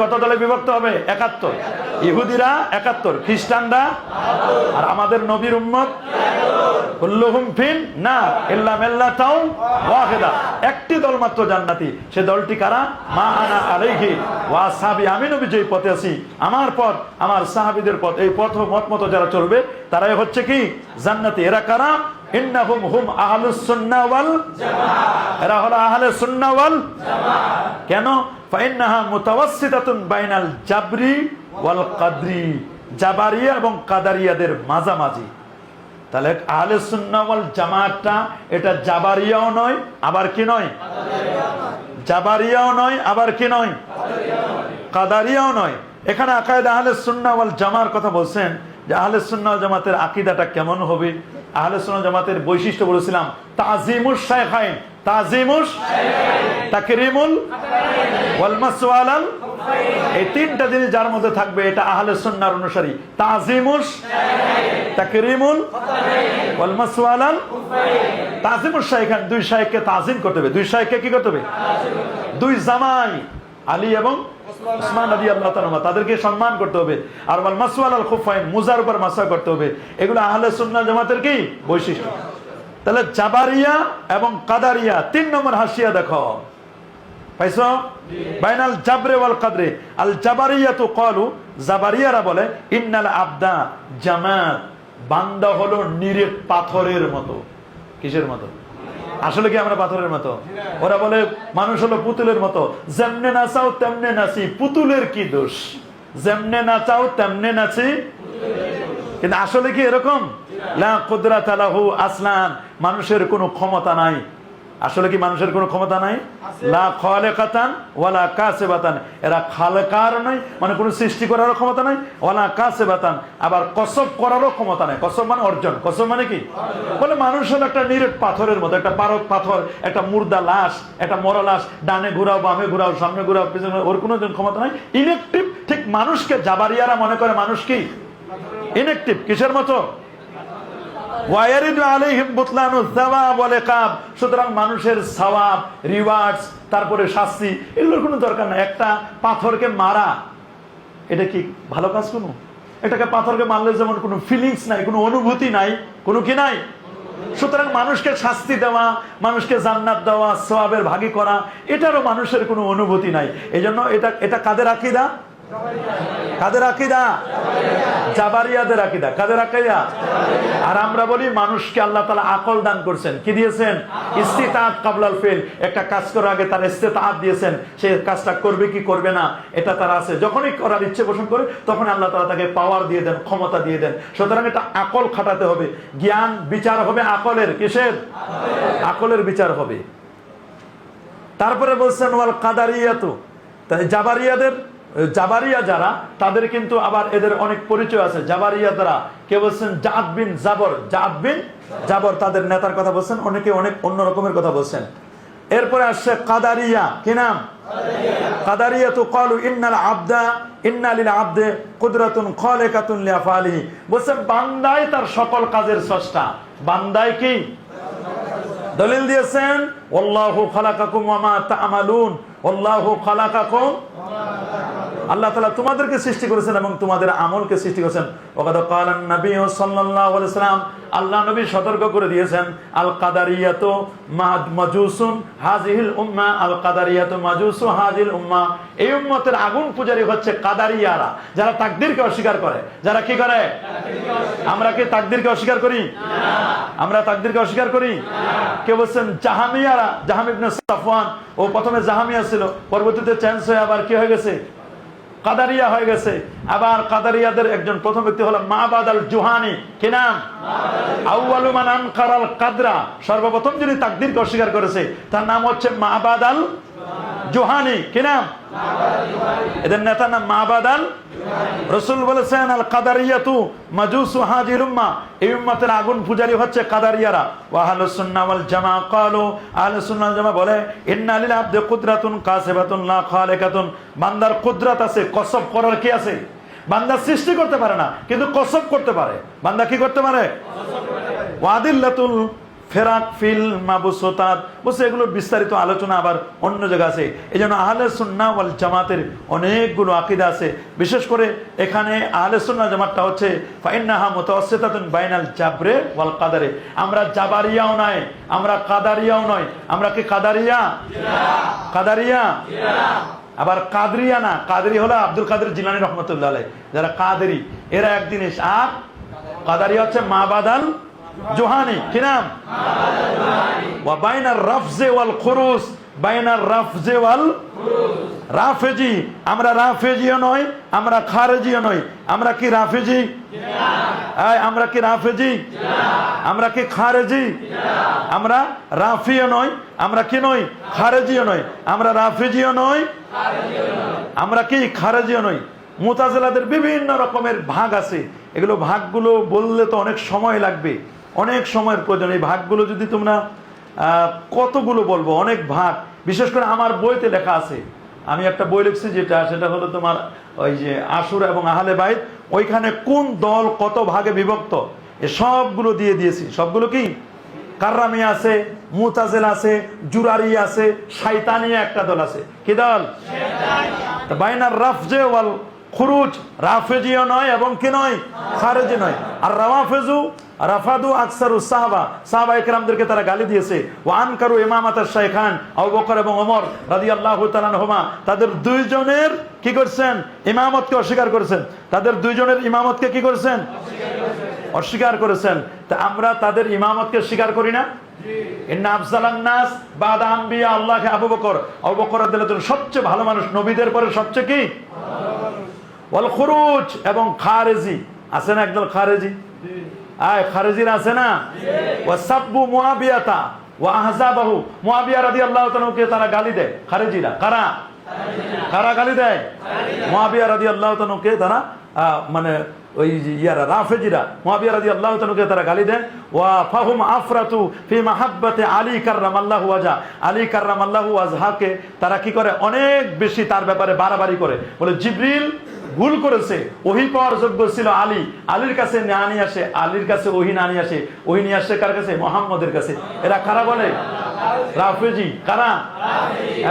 কত দলে বিভক্ত হবে? 71। ইহুদিরা 71, খ্রিস্টানরা, আর আমাদের নবীর উম্মত কুল্লুহুম ফিন নার ইল্লা মিল্লাতাও ওয়াহিদা, একটি দল মাত্র জান্নাতি। সে দলটি কারা? মা আনা আলাইহি ওয়া আসহাবি, আমি নবী যেই পথে আছি, আমার পথ, আমার সাহাবীদের পথ, এই পথ মত মতো যারা চলবে তারাই হচ্ছে কি জান্নাতি। এরা কারা? ইন্নাহুম হুম আহলুস সুন্নাহ ওয়াল জামাআহ, এরা হলো আহলে সুন্নাহ ওয়াল জামাআহ। কেন? ফাইন্নাহা মুতাওয়াসসিতাতুন বাইনাল জাবরি ওয়াল কাদরি, জাবারিয়া এবং কাদারিয়াদের মাঝামাঝি। তাহলে আহলে সুন্নাহ ওয়াল জামাআতটা এটা জাবারিয়াও নয়, আবার কি নয়? জাবারিয়াও নয়, আবার কি নয়? কাদারিয়াও নয়। এখানে আকায়েদ আহলে সুন্নাহ ওয়াল জামার কথা বলছেন যে আহলে সুন্নাহ ওয়াল জামাতের আকীদাটা কেমন হবে। আহলে সুন্নাহ জামাতের বৈশিষ্ট্য বলেছিলাম তাযীমুশ শাইখাইন, তাযীমুশ তাকরীমুল ওয়াল মাসওয়ালাল, এই তিনটা জিনিস যার মধ্যে থাকবে এটা আহলে সুন্নাহর অনুসারী। তাযীমুশ তাকরীমুল ওয়াল মাসওয়ালাল, তাযীমুশ শাইখাইন, দুই শাইখকে তাযীম করতে হবে। দুই শাইখকে কি করতে হবে? দুই জামাই আলী এবং উসমান রাদিয়াল্লাহু তাআলা, তাদেরকে সম্মান করতে হবে। আর ওয়াল মাসওয়ালাল খুফাইন, মুজার উপর মাসা করতে হবে। এগুলো আহলে সুন্নাহ জামাতের কি বৈশিষ্ট্য। তাহলে জাবারিয়া এবং কাদারিয়া 3 নম্বর হাসিয়া দেখো, পাইছো? বাইনাল জাবরে ওয়াল কাদরে। আল জাবারিয়াতু ক্বালু, জাবারিয়ারা বলে ইন্নাল আবদা জামাত, বান্দা হলো নিরেট পাথরের মতো। কিসের মতো? আসলে কি আমরা পাথরের মতো? ওরা বলে মানুষ হলো পুতুলের মতো, যেমনে নাচাও তেমনে নাচি, পুতুলের কি দোষ? যেমনে নাচাও তেমনে নাচি, কিন্তু আসলে কি এরকম? লা কুদরাতা লাহু আসলান, মানুষের কোনো ক্ষমতা নাই। আসলে কি মানুষের কোনো ক্ষমতা নাই? লা খালিকাতান ওয়ালা কাসিবাতান, এরা খালেকার নয়, মানে কোনো সৃষ্টি করারও ক্ষমতা নাই, ওয়ালা কাসিবাতান, আবার কসব করারও ক্ষমতা নাই। কসব মানে অর্জন, কসব মানে কি? বলে মানুষ হলো একটা নিরেট পাথরের মতো, একটা পারদ পাথর, একটা মুর্দা লাশ, একটা মরা লাশ, ডানে ঘুরাও বামে ঘুরাও সামনে ঘুরাও পিছনে, ওর কোনো ক্ষমতা নাই, ইনঅ্যাক্টিভ। ঠিক মানুষকে জাবারিয়ারা মনে করে মানুষ কি ইনঅ্যাক্টিভ, কিসের মতো? ওয়ায়ারিদু আলাইহিম বুতলানু সাওয়াব ওয়াল ইকাব, সুতরাং মানুষের সওয়াব, রিওয়ার্ডস, তারপরে শাস্তি, এগুলোর কোনো দরকার নাই। একটা পাথরকে মারা এটা কি ভালো কাজ? কোনো এটাকে পাথরকে মারলে যেমন কোনো ফিলিংস নাই, কোনো অনুভূতি নাই, কোনো কি নাই। সুতরাং মানুষকে শাস্তি দেওয়া, মানুষকে জান্নাত দেওয়া, সওয়াবের ভাগী করা, এটারও মানুষের কোনো অনুভূতি নাই। এজন্য এটা কাদের আকীদা? কাদের আকীদা? জাবারিয়াদের আকীদা। কাদের আকীদা? আর আমরা বলি মানুষকে আল্লাহ তাআলা আকল দান করেছেন, কি দিয়েছেন? ইস্তিতাআত কাবলাল ফিল, একটা কাজ করার আগে তার ইস্তিতাআত দিয়েছেন, সে কাজটা করবে কি করবে না এটা তার আছে। যখনই করার ইচ্ছে পোষণ করে তখন আল্লাহ তাআলা তাকে পাওয়ার দিয়ে দেন, ক্ষমতা দিয়ে দেন। সুতরাং এটা আকল খাটাতে হবে, জ্ঞান বিচার হবে আকলের। কিসের? আকলের বিচার হবে। তারপরে বলছেন ওয়াল কাদারিয়াতু, তাই জাবারিয়া যারা, তাদের কিন্তু আবার এদের অনেক পরিচয় আছে। জাবারিয়া দ্বারা কে বলছেন? জাদ বিন জাবর, জাদ বিন জাবর, তাদের নেতার কথা বলছেন। অনেকে অনেক অন্য রকমের কথা বলছেন। এরপরে আসছে কাদারিয়া, কি নাম? কাদারিয়াতু ক্বালু ইন্নাল আবদা ইন্না লিল আবদে কুদরাতুন খালিকাতুন লিআফআলিহি, বলছেন বান্দাই তার সকল কাজের স্রষ্টা। বান্দাই কি? দলিল দিয়েছেন ওয়াল্লাহু খালাকাকুম ওয়া মা তা'মালুন, ওয়াল্লাহু খালাকাকুম, আল্লাহ তাআলা তোমাদেরকে সৃষ্টি করেছেন এবং তোমাদের আমলকে সৃষ্টি করেছেন। ওয়াকাদ ক্বালান নবী সাল্লাল্লাহু আলাইহি ওয়াসাল্লাম, আল্লাহ নবী সতর্ক করে দিয়েছেন আল কাদারিয়াতু মাজুসুন হাযিহিল উম্মাহ, আল কাদারিয়াতু মাজুসু হাযিহিল উম্মাহ, এই উম্মতের আগুন পূজারী হচ্ছে কাদারিয়ারা, যারা তাকদীরকে অস্বীকার করে। যারা কি করে? আমরা কি তাকদীরকে অস্বীকার করি? না। আমরা তাকদীরকে অস্বীকার করি? না। কে বলছেন? জাহামিয়ারা, জাহাম ইবনে সাফওয়ান। ও প্রথমে জাহামিয়া ছিল, পরবর্তীতে চেঞ্জ হয়ে আবার কি হয়ে গেছে? কাদারিয়া হয়ে গেছে। আবার কাদারিয়াদের একজন প্রথম ব্যক্তি হলো মাবাদ আল জুহানি, কি নাম? আউয়ালু মান আনকারাল কাদরা, সর্বপ্রথম যিনি তাকদীরকে অস্বীকার করেছে তার নাম হচ্ছে মাবাদ আল জুহানি, কি নাম? এদের নেতার নাম মাবাদ আল। রাসূল বলেছেন আল কাদারিয়াতু মাজুসু হাযিহিল উম্মাহ, এই উম্মতের আগুন পূজারী হচ্ছে কাদারিয়ারা। ওয়া আহলুস সুন্নাহ ওয়াল জামাআহ ক্বালু, আহলুস সুন্নাহ ওয়াল জামাআহ বলে ইন্না লিল আবদি কুদরাতুন কাসিবাতুন লা খালিকাতুন, বান্দার কুদরত আছে, কসব করার কি আছে? বান্দা সৃষ্টি করতে পারে না, কিন্তু কসব করতে পারে। বান্দা কি করতে পারে? ওয়াদিল্লাতুল ফেরাক ফিল মাবুসতাত, বলছে এগুলোর বিস্তারিত আলোচনা আবার অন্য জায়গা আছে। এই জন্য আহলে সুন্নাহ ওয়াল জামাতের অনেকগুলো আকীদা আছে। বিশেষ করে এখানে আহলে সুন্নাহ জামাতটা হচ্ছে ফাইন্নাহা মুতাওয়াসসিতাতুন বাইনাল জাবরে ওয়াল কাদারে। আমরা জাবারিয়াও নয়, আমরা কাদারিয়াও নয়। আমরা কি কাদারিয়া? কাদারিয়া আবার কাদরিয়া না। কাদরি হলো আব্দুল কাদের জিলানী রহমতুল্লাহ আলাইহ, যারা কাদেরি এরা এক জিনিস। আর কাদারিয়া হচ্ছে মাবাদাল জোহানি, কি নাম? ওয়া বাইনার রাফজে ওয়াল খুরুজ, বাইনার রাফজে ওয়াল রাফেজি। আমরা রাফেজিও নয়, আমরা খারেজিও নয়। আমরা কি রাফেজি? আমরা কি রাফেজি? আমরা কি খারেজি? আমরা রাফিও নয়, আমরা কি নই? খারেজিও নয়। আমরা রাফেজিও নয়, আমরা কি খারেজিও নই। মুতাজিলাদের বিভিন্ন রকমের ভাগ আছে। এগুলো ভাগগুলো বললে তো অনেক সময় লাগবে, অনেক সময়ের প্রয়োজন। এই ভাগগুলো যদি তোমরা কতগুলো বলবো, অনেক ভাগ। বিশেষ করে আমার বইতে লেখা আছে, আমি একটা বই লিখছি সেটা হলো তোমার ওই যে আশুরা এবং আহলে বাইত, ওইখানে কোন দল কত ভাগে বিভক্ত এ সবগুলো দিয়ে দিয়েছি। সবগুলো কি? কাররামি আছে, মুতাজিলা আছে, জুরারি আছে, শাইতানিয়া একটা দল আছে। কি দল? বাইনার রাফজে ওয়াল খুরুজ, রাফেজিও নয় এবং কি নয়? খারেজি নয়। আর রাওয়াফেজু রাফাদু আকসারু সাহাবা, সাহাবায়ে কেরামদেরকে তারা গালি দিয়েছে। ওয়া আনকারু ইমামাতাশ শাইখান আবু বকর এবং ওমর রাদিয়াল্লাহু তাআলা আনহুমা, তাদের দুইজনের কি করছেন? ইমামতকে অস্বীকার করেছেন। তাদের দুইজনের ইমামতকে কি করেছেন? অস্বীকার করেছেন। তা আমরা তাদের ইমামতকে স্বীকার করি না? ইন্না আফজালান নাস বাদা আম্বিয়া আল্লাহ আবু বকর, আবু বকর রাদিয়াল্লাহু তাআলা সবচেয়ে ভালো মানুষ, নবীদের পরে সবচেয়ে কি? ওয়াল খুরুজ এবং খারেজি আছে না একদল খারেজি? খারেজিরা আছে না? ওয়া সাব্বু মুআবিয়াতা ওয়া আহজাবাহু, মুআবিয়া রাদিয়াল্লাহু তাআলাকে তারা গালি দেয়। খারেজিরা কারা? কারা গালি দেয়? মুআবিয়া রাদিয়াল্লাহু তাআলাকে তারা মানে ওই ইয়ারা রাফেজিরা মুআবিয়া রাদিয়াল্লাহু তাআলাকে তারা গালি দেয়। ওয়া ফাহুম আফরাতু ফি মাহাব্বাতি আলী কাররামাল্লাহু ওয়াজহা, আলী কাররামাল্লাহু ওয়াজহাকে তারা কি করে? অনেক বেশি তার ব্যাপারে বাড়াবাড়ি করে। বলে জিবরিল ভুল করেছে, ওহী পাওয়ার যোগ্য ছিল আলী, আলীর কাছে না নিয়ে আসে, আলীর কাছে ওহী না নিয়ে আসে, ওহী নিয়ে আসে কার কাছে? মুহাম্মদের কাছে। এরা কারা বলে? রাফেজি। কারা?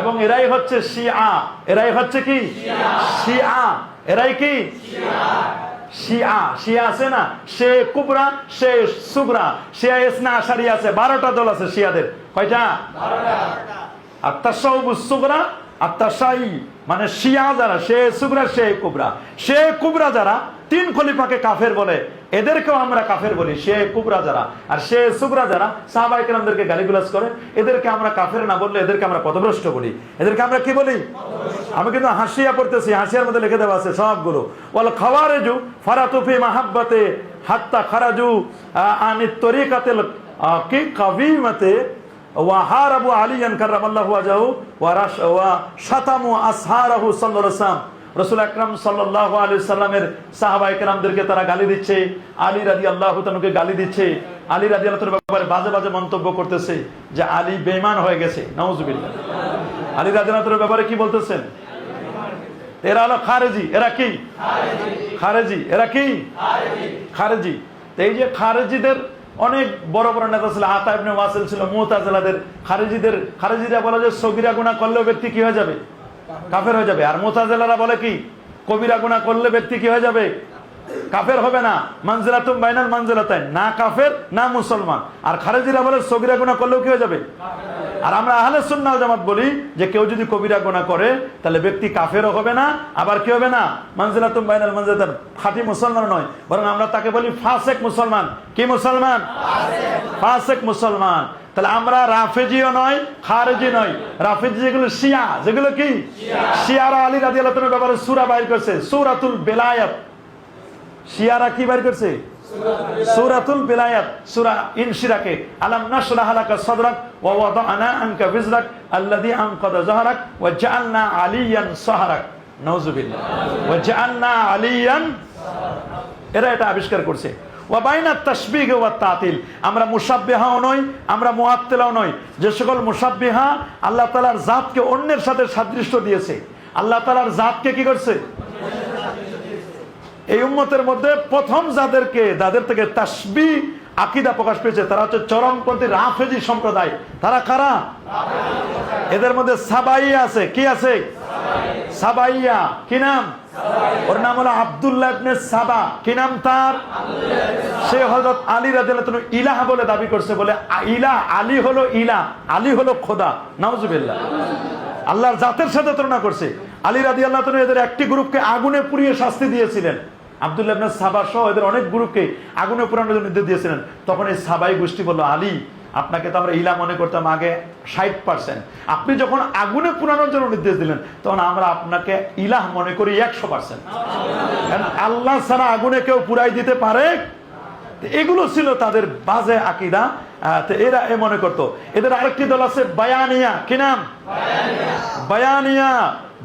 এবং এরাই হচ্ছে শিয়া। এরাই হচ্ছে কি? শিয়া। এরাই কি? শিয়া। শিয়া আছে না? শে কুবরা, শে সুগরা, শিয়া ইসনা আশারি আছে। 12টা দল আছে শিয়াদের। কয়টা? 12টা। আর তাসাউবুস সুগরা আর তাসাই মানে শিয়া যারা, শে সুগরা শে কুবরা। শে কুবরা যারা 3 খলিফাকে কাফের বলে, এদেরকেও আমরা কাফের বলি। শে কুবরা যারা আর শে সুগরা যারা সাহাবায়ে কেরামদেরকে গালিগালাজ করে, এদেরকে আমরা কাফের না বললে এদেরকে আমরা পথভ্রষ্ট বলি। এদেরকে আমরা কি বলি? আমি কিন্তু হাসিয়া পড়তেছি, হাসিয়ার মধ্যে লিখে দেওয়া আছে সবগুলো। ওয়াল খাওয়ারিজু ফারাতু ফি মাহাব্বাতে হাত্তা খারাজু আনিত তরিকাতিল কি কাবিমাতে ওয়া হারাবু আলিয়ান কাররামাল্লাহু ওয়াজহু ওয়া শাতামু আসহারাহু সাল্লাল্লাহু আলাইহি ওয়াসাল্লাম। রাসূল আকরাম সাল্লাল্লাহু আলাইহি সাল্লামের সাহাবায়ে কেরামদেরকে তারা গালি দিচ্ছে, আলী রাদিয়াল্লাহু তাআলাকে গালি দিচ্ছে, আলী রাদিয়াল্লাহু তাআলার ব্যাপারে বাজে বাজে মন্তব্য করতেছে যে আলী বেঈমান হয়ে গেছে। নাউজুবিল্লাহ। আলী রাদিয়াল্লাহু তাআলার ব্যাপারে কি বলতেছেন? এরা হলো খারেজি। এরা কি? খারেজি। এরা কি? খারেজি। এই যে খারেজিদের অনেক বড় বড় নেতা ছিল, আতা ইবনে ওয়াসিল ছিল মুতাজিলাদের। খারেজিরা বলে যে সগীরা গুনাহ করলেও ব্যক্তি কি হয়ে যাবে? কাফের হয়ে যাবে। আর মুতাজিলারা বলে কি? কবিরা গুনাহ করলে ব্যক্তি কি হয়ে যাবে? কাফের হবে না। মানজিলাতুম বাইনাল মানজিলাতাইন, না কাফের না মুসলমান। আর খারেজিরা বলে সগীরা গুনাহ করলেও কি হয়ে যাবে? আর আমরা আহলে সুন্নাহ ওয়াল জামাত বলি যে কেউ যদি কবিরা গুনাহ করে তাহলে ব্যক্তি কাফেরও হবে না, আবার কি হবে না? মানজিলাতুম বাইনাল মানজিলাতাইন, খাঁটি মুসলমান নয়, বরং আমরা তাকে বলি ফাসিক মুসলমান। কি মুসলমান? ফাসিক মুসলমান। তাহলে আমরা রাফেজিও নয়, খারেজি নয়। রাফেজি যেগুলো শিয়া, যেগুলো কি? শিয়ারা আলী রাদিয়াল্লাহু তাআলার ব্যাপারে সূরা বাইর করছে, সূরাতুল বেলায়াত। শিয়ারা কি বাইর করছে? সূরাতুল বেলায়াত, সূরা ইনশিরাকে। আলাম নাশরাহ লাকা সাদরাক ওয়া ওয়াদানা আনকা বিজরাক আল্লাযী আনকাযা যাহরাক ওয়া জাআলনা আলিয়ান সাহরাক। নাউজুবিল্লাহ। ওয়া জাআলনা আলিয়ান, এরা এটা আবিষ্কার করছে। ওয়া বাইনা তাশবিহ ওয়া তাতিল, আমরা মুশাব্বিহাও নই, আমরা মুআত্তিলাও নই। যে সকল মুশাব্বিহা আল্লাহ তাআলার জাতকে অন্যের সাথে সাদৃশ্য দিয়েছে, আল্লাহ তাআলার জাতকে কি করছে? এই উম্মতের মধ্যে প্রথম যাদের থেকে তাসবিহ আকীদা প্রকাশ পেয়েছে, তারা হচ্ছে চরমপন্থী রাফেজি সম্প্রদায়। তারা কারা? এদের মধ্যে সাবাইয়া আছে। কি আছে? সাবাইয়া। কি নাম? ওর নাম হলো আব্দুল্লাহ ইবনে সাবা। কি নাম তার? সে হযরত আলী রাদিয়াল্লাহু আনহু ইলাহ বলে দাবি করছে, বলে ইলাহ, আলী হলো ইলাহ, আলী হলো খোদা। নাউজুবিল্লাহ। আল্লাহর জাতের সাথে তুলনা করছে। আলী রাদিয়াল্লাহু আনহু এদের একটি গ্রুপকে আগুনে পুড়িয়ে শাস্তি দিয়েছিলেন। আব্দুল্লাহ ইবনে সাবা সহ এদের অনেক গ্রুপকে আগুনে পোড়ানোর জন্য নির্দেশ দিয়েছিলেন। তখন এই সাবাই গোষ্ঠী বলল, আলী, আপনাকে তো আমরা ইলাহ মনে করতাম আগে 60%, আপনি যখন আগুনে পোড়ানোর জন্য নির্দেশ দিলেন তখন আমরা আপনাকে ইলাহ মনে করি 100%। আল্লাহ ছাড়া আগুনে কেউ পুড়াই দিতে পারে? এগুলো ছিল তাদের বাজে আকীদা। এরা এ মনে করতো। এদের আরেকটি দল আছে বায়ানিয়া। কি নাম? বায়ানিয়া।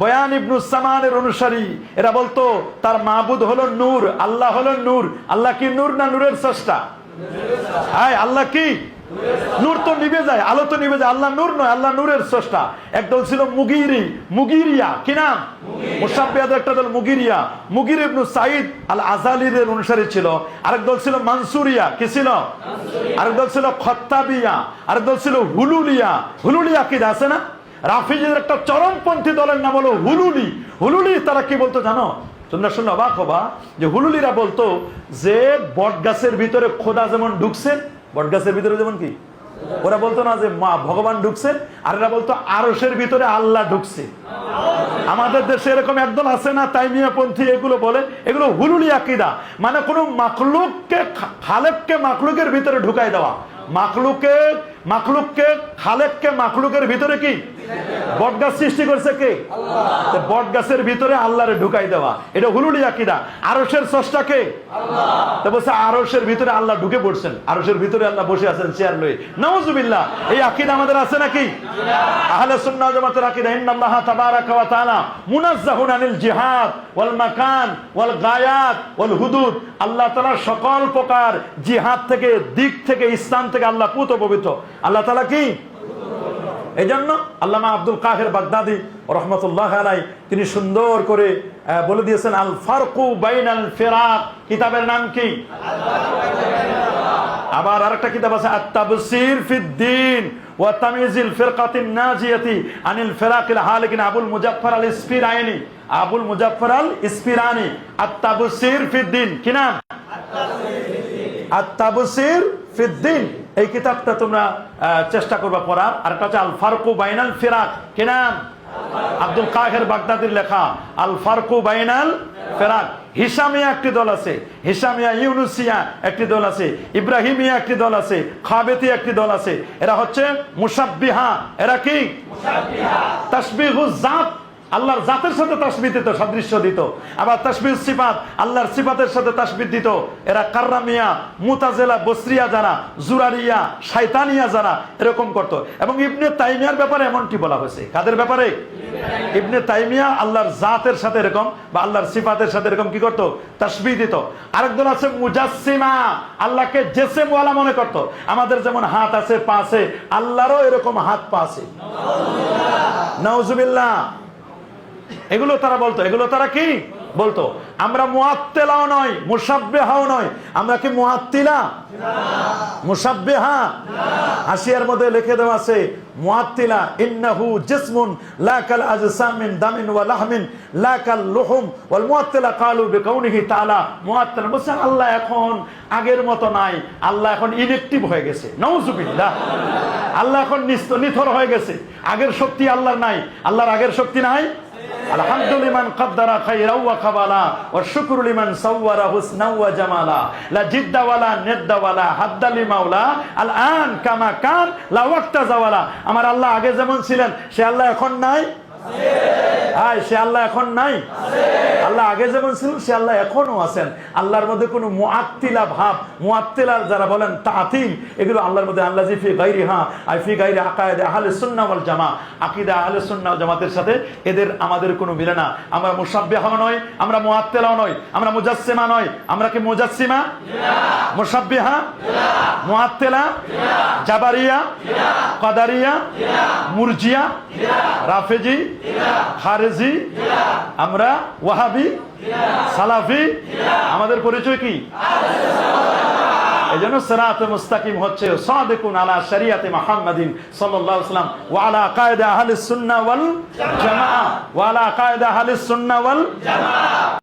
বয়ান ইবনু সামানের অনুসারী। এরা বলতো তার মাবুদ হলো নূর, আল্লাহ হলো নূর। আল্লাহ কি নূর না নূরের স্রষ্টা? হ্যাঁ, আল্লাহ কি নূর? তো নিভে যায়, আলো তো নিভে যায়। আল্লাহ নূর নয়, আল্লাহ নূরের স্রষ্টা। একদল ছিল মুগিরিয়া। কি নাম? মুশাব্বিহাদের একটা দল মুগিরিয়া। মুগির ইবনু সাঈদ আল আজালির অনুসারী ছিল। আরেক দল ছিল মানসুরিয়া। কি ছিল? আরেক দল ছিল খত্তাবিয়া। আরেক দল ছিল হুলুলিয়া। হুলুলিয়া আকীদা আছে না? রাফিজিদের একটা চরমপন্থী দলের নাম হলো হুলুলি। হুলুলি তারা কি বলতো জানো? তোমরা শুনলে অবাক হবা যে হুলুলিরা বলতো যে বট গাছের ভিতরে খোদা যেমন ঢুকছেন, বট গাছের ভিতরে যেমন কি, ওরা বলতো না যে মা ভগবান ঢুকছেন, আর এরা বলতো আরশের ভিতরে আল্লাহ ঢুকছে। আমাদের দেশে এরকম একদল আছে না তাইমিয়া পন্থী, এগুলো বলে, এগুলো হুলুলি আকীদা। মানে কোন মাখলুককে, খালেককে মাখলুকের ভিতরে ঢুকাই দেওয়া। মাখলুককে খালেককে মাখলুকের ভিতরে কি বটগাছ সৃষ্টি করছে কে? আল্লাহ। বটগাছের ভিতরে আল্লাহরে ঢুকাই দেওয়া, এটা হুলুলি আকীদা। আরশের স্রষ্টা কে? আল্লাহ। তো বলছে আরশের ভিতরে আল্লাহ ঢুকে পড়ছেন, আরশের ভিতরে আল্লাহ বসে আছেন চেয়ার লয়ে। নাউজুবিল্লাহ। এই আকীদা আমাদের আছে নাকি? আহলে সুন্নাহ ওয়াল জামাতের আকীদা ইন্নাল্লাহা তাবারাকা ওয়া তাআলা মুনাজ্জাহুন আনিল জিহাদ ওয়াল মাকান ওয়াল গায়াত ওয়াল হুদুদ। আল্লাহ তাআলা সকল প্রকার জিহাদ থেকে, দিক থেকে, স্থান থেকে আল্লাহ পুত পবিত্র। আল্লাহ তাআলা কি? এই জন্য আল্লামা আব্দুল কাহের বাগদাদি রহমতুল্লাহ আলাই তিনি সুন্দর করে বলে দিয়েছেন আল ফারকু বাইনাল ফিরাক। কিতাবের নাম কি? আবার আরেকটা কিতাব আছে আত-তাবসির ফিদ-দ্বীন ওয়া তাময়িজুল ফিরকাতিন নাজিয়াতি আনিল ফিরাকিল হালিকিন আবুল মুজাফফর আল ইসফিরাইনি। আবুল মুজাফফর আল ইসফিরানি। আত-তাবসির ফিদ-দ্বীন। কি নাম? আত-তাবসির ফিদ-দ্বীন। এই কিতাবটা তোমরা চেষ্টা করবা পড়ার। আর একটা হচ্ছে আল ফারকু বাইনাল ফিরাক। কি নাম? আব্দুল কাহের বাগদাদির লেখা আল ফারকু বাইনাল ফিরাক। হিসামিয়া একটি দল আছে, হিসামিয়া ইউনুসিয়া একটি দল আছে, ইব্রাহিমিয়া একটি দল আছে, খাবেতি একটি দল আছে। এরা হচ্ছে মুশাব্বিহা। এরা কি? মুশাব্বিহা। তাশবিহুজ জাত, আল্লাহর জাতের সাথে তাসবিহ দিত, সাদৃশ্য দিত। আবার তাসবিহ সিফাত, আল্লাহর সিফাতের সাথে তাসবিহ দিত। এরা কাররামিয়া, মুতাজিলা, বসরিয়া যারা, জুরারিয়া, শয়তানিয়া যারা, এরকম করত। এবং ইবনে তাইমিয়ার ব্যাপারে এমনটি বলা হয়েছে। কাদের ব্যাপারে? ইবনে তাইমিয়া আল্লাহর জাতের সাথে এরকম বা আল্লাহর সিফাতের সাথে এরকম কি করত? তাসবিহ দিত। আরেকজন আছে মুজাসসিমা, আল্লাহকে জেসেমওয়ালা মনে করত। আমাদের যেমন হাত আছে, পা আছে, আল্লাহরও এরকম হাত পা আছে। নাউজুবিল্লাহ। এগুলো তারা বলতো। এগুলো তারা কি বলতো? আমরা মুআত্তিলাও নয়, মুশাব্বিহাও নয়। আমরা কি মুআত্তিলা? মুশাব্বিহা? হাসিয়ার মধ্যে লিখে দেওয়া আছে মুআত্তিলা ইন্নাহু জিসমুন লা কাল আজসাম মিন দামিন ওয়া লাহমিন লা কাল লুহুম ওয়াল মুআত্তিলা ক্বালু বিকাউনিহি তাআলা। মুআত্তিলা বলছে আল্লাহ এখন আগের মতো নাই, আল্লাহ এখন ইনঅ্যাক্টিভ হয়ে গেছে। নাউজুবিল্লাহ। আল্লাহ এখন নিথর হয়ে গেছে, আগের শক্তি আল্লাহর নাই। আল্লাহর আগের শক্তি নাই। আলহামদুলিমান কাদ্দারা খায়রা ওয়া কাবালা ওয়া শুকরু লিমান সাওয়ারা হুসনা ওয়া জামালা লা জিদ্দা ওয়ালা নিদ্দা ওয়ালা হাদ্দা লি মাওলা আল আন কামা কান লা ওয়াক্তা জাওয়ালা। আমার আল্লাহ আগে যেমন ছিলেন সে আল্লাহ এখন নাই। সে আল্লাহ এখন নাই। আল্লাহ আগে যেমন ছিলেন সে আল্লাহ এখনো আছেন। আল্লাহর মধ্যে কোনো মুআত্তিলা ভাব, মুআত্তিলার যারা বলেন তাতিল, এগুলো আল্লাহর মধ্যে আল্লাহ জি ফি গায়রিহা আই ফি গায়রি আকায়েদ আহলে সুন্নাহ ওয়াল জামা। আকীদা আহলে সুন্নাহ ওয়াল জামাতের সাথে এদের আমাদের কোনো মিলে না। আমরা মুশাব্বিহাও নয়, আমরা মুআত্তিলাও নয়, আমরা মুজাসসিমা নয়। আমরা কি মুজাসসিমা? মুশাব্বিহা? মুআত্তিলা? জাবারিয়া? কাদারিয়া? মুরজিয়া? রাফেজি? খারেজি? আমরা ওয়াহাবি? সালাফি? আমাদের পরিচয় কি? এজন্য সিরাতে মুস্তাকিম হচ্ছে সাদিকুন আলা শরিয়াতে মুহাম্মাদিন সাল্লাল্লাহু আলাইহি ওয়াসাল্লাম ওয়া আলা কায়দা আহলিস সুন্নাহ ওয়াল জামাআহ ওয়া আলা কায়দা আহলিস সুন্নাহ ওয়াল জামাআহ।